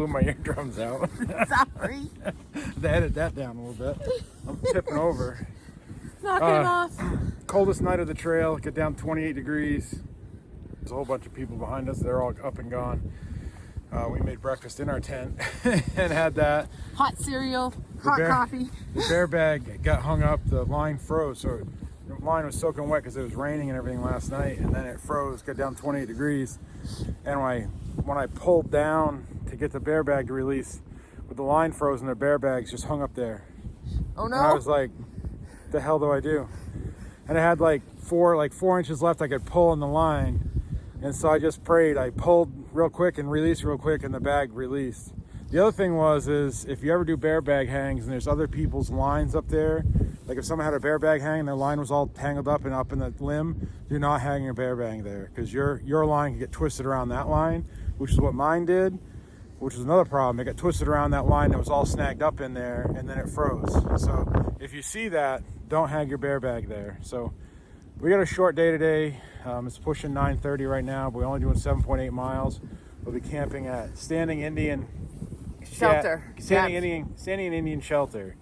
blew my eardrums out. Sorry. They edit that down a little bit. I'm tipping over. Knocking him off. Coldest night of the trail. Get down 28 degrees. There's a whole bunch of people behind us. They're all up and gone. We made breakfast in our tent and had that. Hot cereal, hot coffee. The bear bag got hung up. The line froze. So the line was soaking wet because it was raining and everything last night. And then it froze, got down 28 degrees. And when I pulled down to get the bear bag to release, with the line frozen, the bear bags just hung up there. Oh no. And I was like, what the hell do I do? And I had like 4 inches left I could pull on the line. And so I just prayed. I pulled real quick and released real quick, and the bag released. The other thing is if you ever do bear bag hangs and there's other people's lines up there, like if someone had a bear bag hang and their line was all tangled up and up in the limb, do not hang a bear bag there, because your line can get twisted around that line, which is what mine did, which was another problem. It got twisted around that line that was all snagged up in there, and then it froze. So if you see that, don't hang your bear bag there. So we got a short day today. It's pushing 9:30 right now, but we're only doing 7.8 miles. We'll be camping at Standing Indian Shelter. Standing Indian Shelter.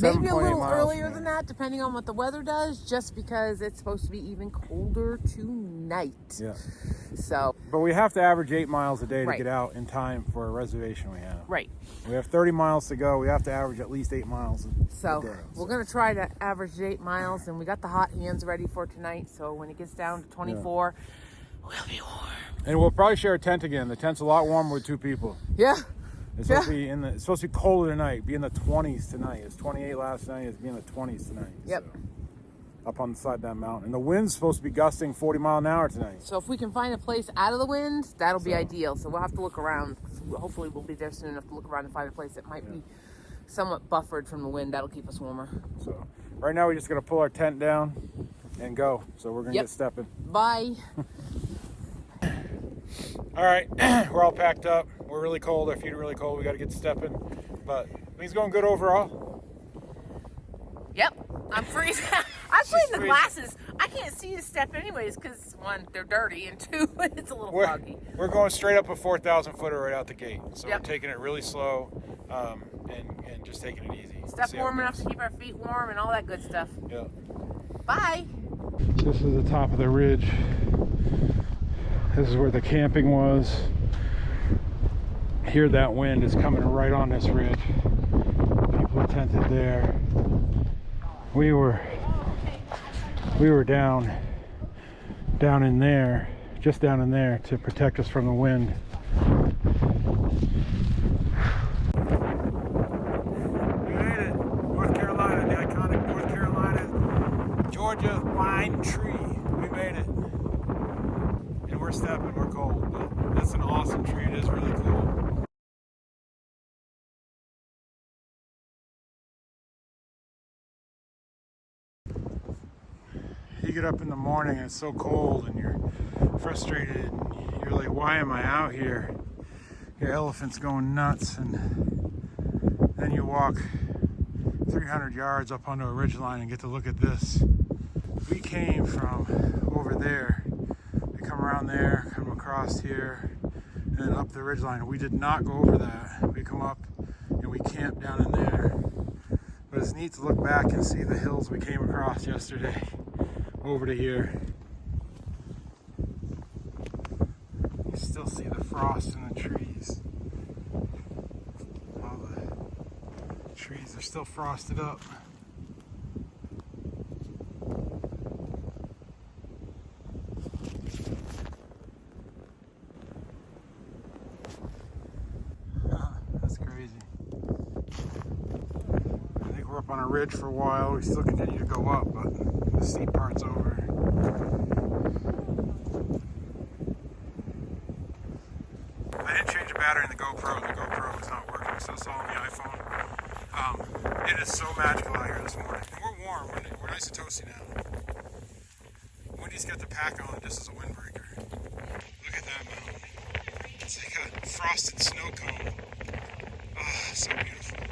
Maybe a little earlier than that, depending on what the weather does, just because it's supposed to be even colder tonight. Yeah. So. But we have to average 8 miles a day to get out in time for a reservation we have. Right. We have 30 miles to go. We have to average at least 8 miles a day. We're going to try to average 8 miles, and we got the hot hands ready for tonight. So when it gets down to 24, we'll be warm. And we'll probably share a tent again. The tent's a lot warmer with 2 people. Yeah. It's supposed to be colder tonight. Be in the 20s tonight. It's 28 last night. It's be in the 20s tonight. Yep. So, up on the side of that mountain. And the wind's supposed to be gusting 40 mile an hour tonight. So if we can find a place out of the wind, that'll be ideal. So we'll have to look around. Hopefully we'll be there soon enough to look around and find a place that might be somewhat buffered from the wind. That'll keep us warmer. So right now we just got to pull our tent down and go. So we're going to get stepping. Bye. All right, we're all packed up. We're really cold. Our feet are really cold. We got to get stepping. But things going good overall. Yep, I'm freezing. I'm putting the glasses. I can't see the step anyways because, 1, they're dirty, and 2, it's a little foggy. We're going straight up a 4,000 footer right out the gate. So we're taking it really slow and just taking it easy. Step warm enough to keep our feet warm and all that good stuff. Yeah. Bye. This is the top of the ridge. This is where the camping was. Here that wind is coming right on this ridge. People are tented there. We were down in there, just down in there to protect us from the wind. We made it. North Carolina, the iconic North Carolina, Georgia pine tree. We made it. And we're stepping, we're cold, but that's an awesome tree. It is really cool. You get up in the morning and it's so cold and you're frustrated and you're like, why am I out here? Your elephant's going nuts, and then you walk 300 yards up onto a ridgeline and get to look at this. We came from over there. We come around there, come across here, and then up the ridgeline. We did not go over that. We come up and we camp down in there. But it's neat to look back and see the hills we came across yesterday over to here. You still see the frost in the trees. All the trees are still frosted up. That's crazy. I think we're up on a ridge for a while. We still continue to go up, but the steep part's over. I didn't change the battery in the GoPro. The GoPro is not working, so it's all on the iPhone. It is so magical out here this morning. And we're warm. We're nice and toasty now. Wendy's got the pack on just as a windbreaker. Look at that mountain. It's like a frosted snow cone. Ah, so beautiful. I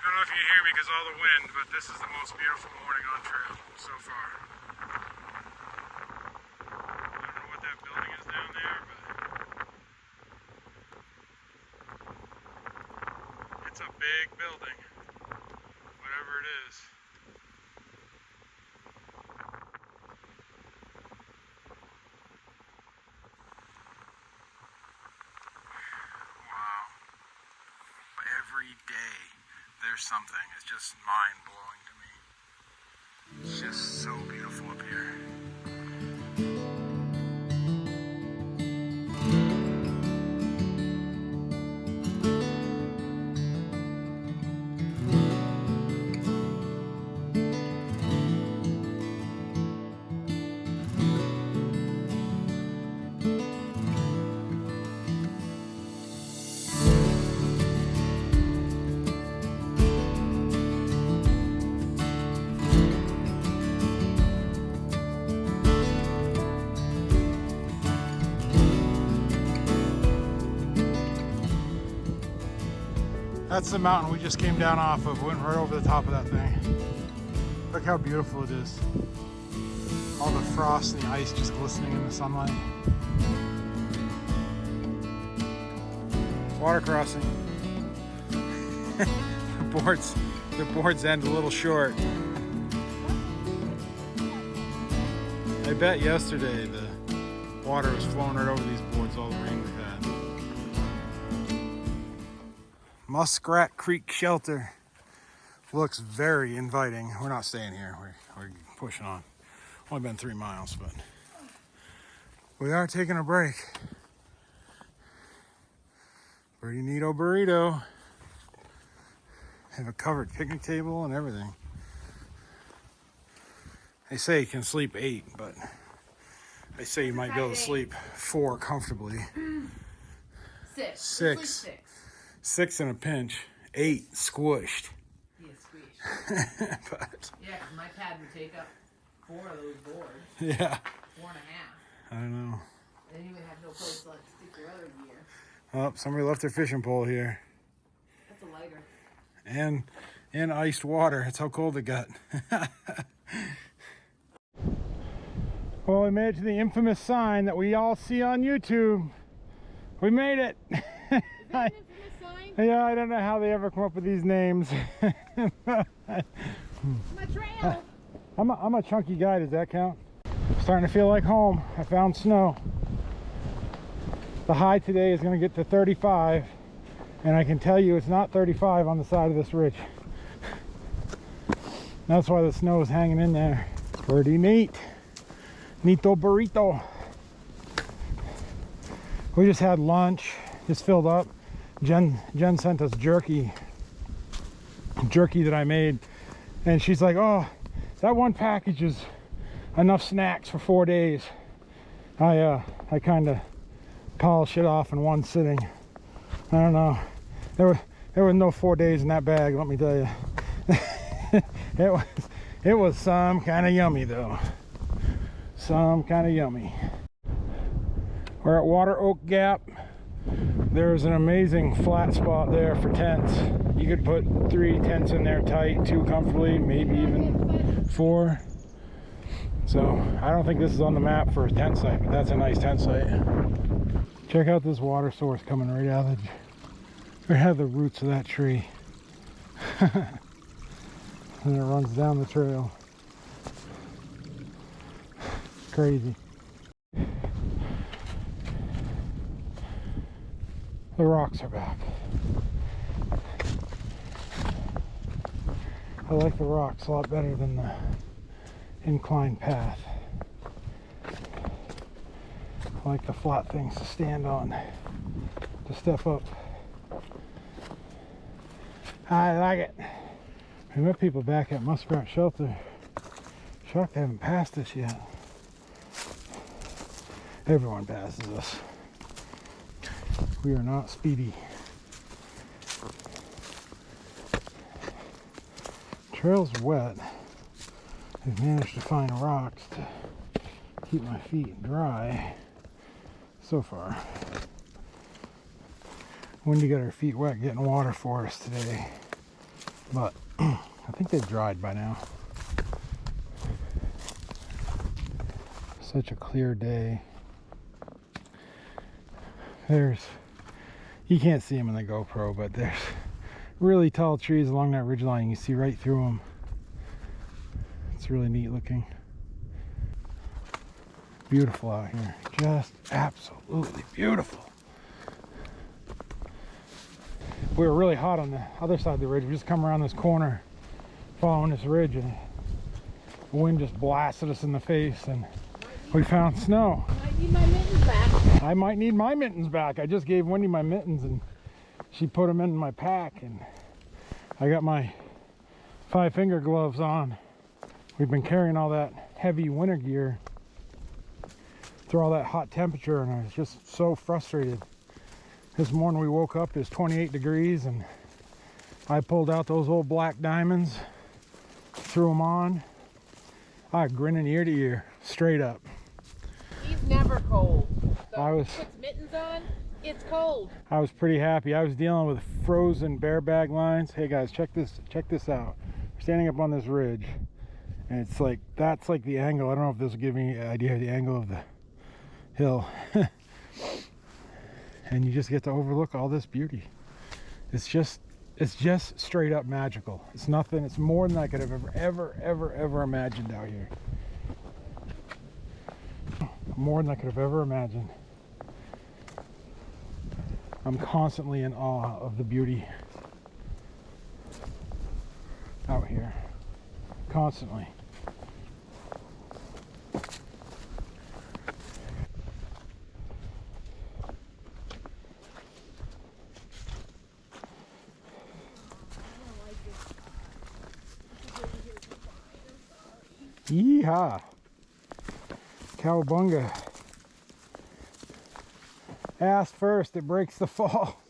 don't know if you hear me because of all the wind, but this is the most beautiful morning on trail so far. I don't know what that building is down there, but big building, whatever it is. Wow. Every day there's something. It's just mind-blowing to me. It's just so beautiful up here. That's the mountain we just came down off of. We went right over the top of that thing. Look how beautiful it is. All the frost and the ice just glistening in the sunlight. Water crossing. The boards end a little short. I bet yesterday the water was flowing right over these boards, all the rain we've had. Muskrat Creek Shelter looks very inviting. We're not staying here. We're pushing on. Only been 3 miles, but we are taking a break. Pretty neato burrito. Have a covered picnic table and everything. They say you can sleep 8, but they say you might be able to sleep 4 comfortably. 6. 6. 6 in a pinch, 8 squished. Yeah, squished. But yeah, 'cause my pad would take up 4 of those boards. Yeah. 4.5. I don't know. Then you would have no place to stick your other gear. Oh, somebody left their fishing pole here. That's a lighter. And iced water. That's how cold it got. Well, we made it to the infamous sign that we all see on YouTube. We made it. Is that an infamous sign? Yeah, I don't know how they ever come up with these names. I'm a trail. I'm a chunky guy. Does that count? Starting to feel like home. I found snow. The high today is going to get to 35, and I can tell you it's not 35 on the side of this ridge. That's why the snow is hanging in there. Pretty neat. Neato burrito. We just had lunch. Just filled up. Jen sent us jerky that I made, and she's like, "Oh, that one package is enough snacks for 4 days." I kind of polished it off in one sitting. I don't know. There was no 4 days in that bag, let me tell you. It was some kind of yummy though. Some kind of yummy. We're at Water Oak Gap. There's an amazing flat spot there for tents. You could put 3 tents in there tight, 2 comfortably, maybe even 4. So I don't think this is on the map for a tent site, but that's a nice tent site. Check out this water source coming right out of the roots of that tree. And it runs down the trail. Crazy. The rocks are back. I like the rocks a lot better than the inclined path. I like the flat things to stand on, to step up. I like it. We met people back at Muskrat Shelter. Shocked they haven't passed us yet. Everyone passes us. We are not speedy. Trail's wet. I've managed to find rocks to keep my feet dry so far. Wendy got her feet wet getting water for us today, but I think they've dried by now. Such a clear day. You can't see them in the GoPro, but really tall trees along that ridge line. You see right through them. It's really neat looking. Beautiful out here. Just absolutely beautiful. We were really hot on the other side of the ridge. We just come around this corner following this ridge, and the wind just blasted us in the face, and we found snow. I might need my mittens back. I might need my mittens back. I just gave Wendy my mittens and she put them in my pack, and I got my 5-finger gloves on. We've been carrying all that heavy winter gear through all that hot temperature, and I was just so frustrated. This morning we woke up, it's 28 degrees, and I pulled out those old black diamonds, threw them on. I grinning ear to ear, straight up. He's never cold. So I was- he puts mittens on, it's cold. I was pretty happy. I was dealing with frozen bear bag lines. Hey guys, check this out. We're standing up on this ridge, and it's like, that's like the angle. I don't know if this will give me an idea of the angle of the hill. And you just get to overlook all this beauty. It's just straight up magical. It's nothing, it's more than I could have ever imagined out here. More than I could have ever imagined. I'm constantly in awe of the beauty out here. Constantly. Yeehaw! Cowabunga. Ass first, it breaks the fall.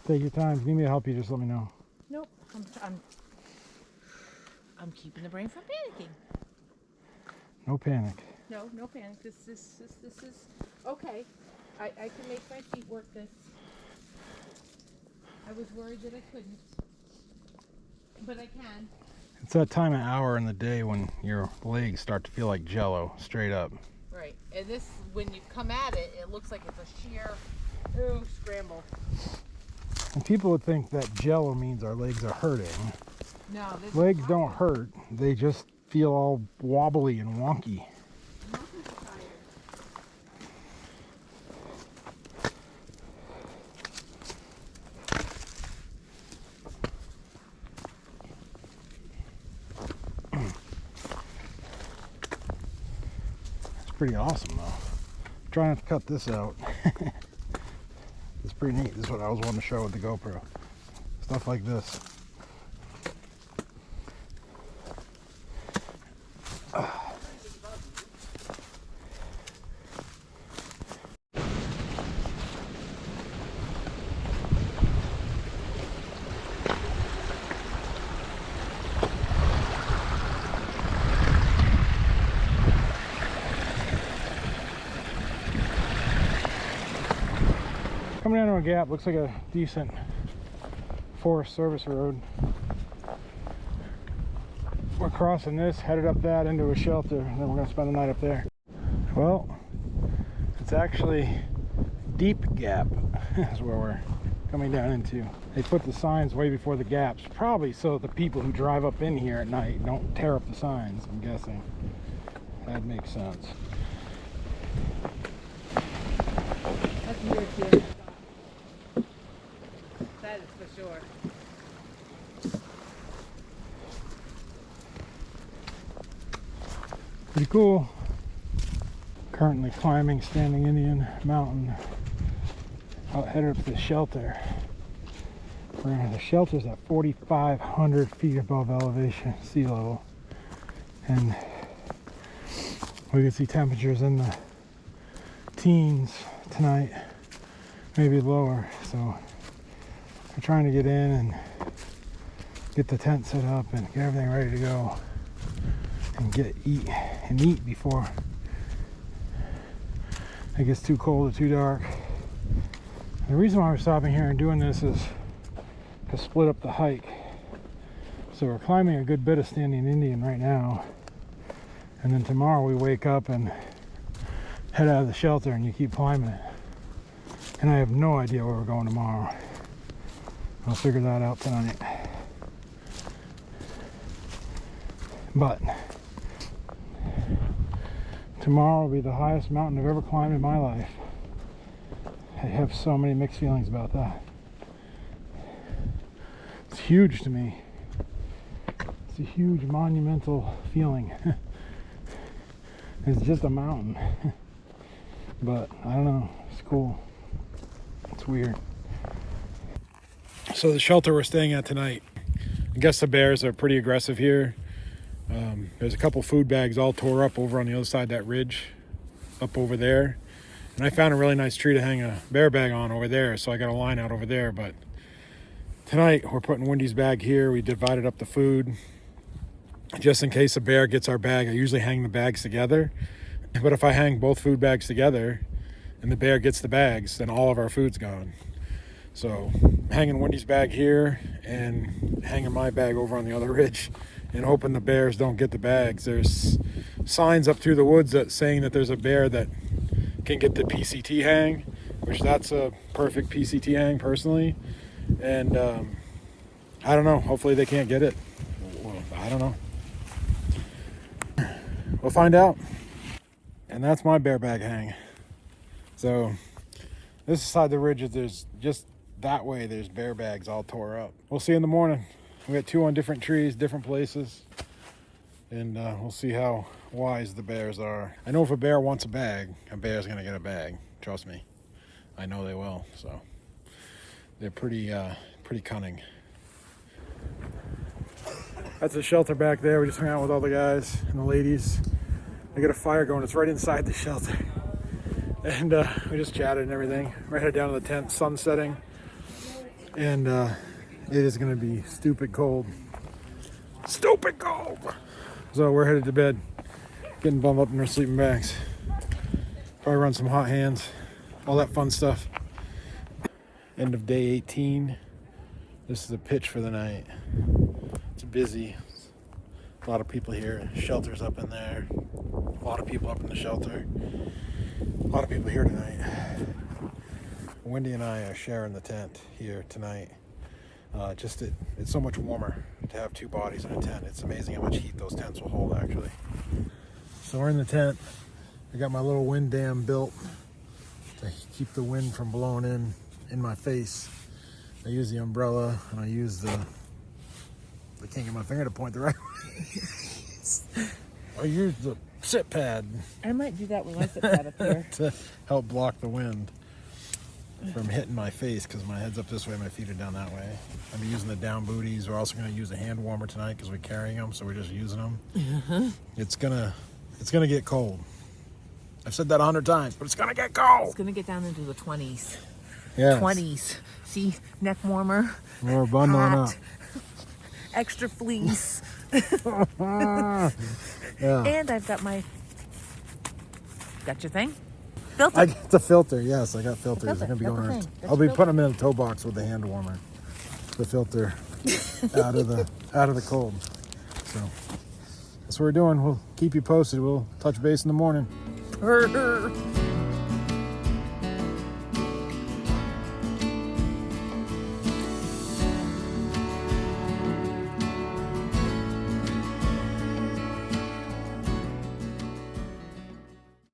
Take your time. If you need me to help you, just let me know. Nope, I'm keeping the brain from panicking. No panic. No panic. This is okay. I can make my feet work this. I was worried that I couldn't, but I can. It's that time of hour in the day when your legs start to feel like jello, straight up. Right, and this, when you come at it, it looks like it's a sheer scramble. And people would think that jello means our legs are hurting. No, this Legs is don't hurt. They just feel all wobbly and wonky. Pretty awesome though. Try not to cut this out. It's pretty neat. This is what I was wanting to show with the GoPro. Stuff like this. Coming down to a gap, looks like a decent Forest Service road. We're crossing this, headed up that into a shelter, and then we're going to spend the night up there. Well, it's actually Deep Gap is where we're coming down into. They put the signs way before the gaps, probably so the people who drive up in here at night don't tear up the signs, I'm guessing. That makes sense. That's weird too. That is for sure. Pretty cool. Currently climbing Standing Indian Mountain. Out headed up to the shelter. The shelter's at 4,500 feet above elevation, sea level. And we can see temperatures in the teens tonight, maybe lower. So we're trying to get in and get the tent set up and get everything ready to go and eat before it gets too cold or too dark. The reason why we're stopping here and doing this is to split up the hike. So we're climbing a good bit of Standing Indian right now, and then tomorrow we wake up and head out of the shelter and you keep climbing it. And I have no idea where we're going tomorrow. I'll figure that out tonight. But tomorrow will be the highest mountain I've ever climbed in my life. I have so many mixed feelings about that. It's huge to me. It's a huge monumental feeling. It's just a mountain. But I don't know, it's cool. It's weird. So the shelter we're staying at tonight, I guess the bears are pretty aggressive here. There's a couple food bags all tore up over on the other side of that ridge, up over there. And I found a really nice tree to hang a bear bag on over there, so I got a line out over there. But tonight we're putting Wendy's bag here. We divided up the food. Just in case a bear gets our bag, I usually hang the bags together. But if I hang both food bags together and the bear gets the bags, then all of our food's gone. So hanging Wendy's bag here and hanging my bag over on the other ridge and hoping the bears don't get the bags. There's signs up through the woods that saying that there's a bear that can get the PCT hang, which that's a perfect PCT hang personally. And I don't know, hopefully they can't get it. Well, I don't know. We'll find out. And that's my bear bag hang. So this side of the ridge, there's just that way, there's bear bags all tore up. We'll see in the morning. We got 2 on different trees, different places. And we'll see how wise the bears are. I know if a bear wants a bag, a bear's gonna get a bag. Trust me. I know they will, so. They're pretty cunning. That's the shelter back there. We just hung out with all the guys and the ladies. They got a fire going. It's right inside the shelter. And we just chatted and everything. We're headed down to the tent, sun setting. And it is gonna be stupid cold. Stupid cold! So we're headed to bed, getting bummed up in our sleeping bags. Probably run some hot hands, all that fun stuff. End of day 18. This is a pitch for the night. It's busy. A lot of people here. Shelter's up in there. A lot of people up in the shelter. A lot of people here tonight. Wendy and I are sharing the tent here tonight. It's so much warmer to have 2 bodies in a tent. It's amazing how much heat those tents will hold, actually. So we're in the tent. I got my little wind dam built to keep the wind from blowing in my face. I use the umbrella and I use I can't get my finger to point the right way. I use the sit pad. I might do that with my sit pad up here. To help block the wind from hitting my face, because my head's up this way, my feet are down that way. I'll be using the down booties. We're also going to use a hand warmer tonight because we're carrying them, so we're just using them. Uh-huh. It's gonna get cold. I've said that 100 times, but it's gonna get cold. It's gonna get down into the 20s. Yeah. 20s. See, neck warmer. We're bundling hat, up. Extra fleece. Yeah. And I've got got your thing? Filter. I got the filter. Yes, I got filters. filter, I'm gonna be got the going. thing. Got I'll your be putting them in a toe box with the hand warmer. The filter out of the cold. So that's what we're doing. We'll keep you posted. We'll touch base in the morning.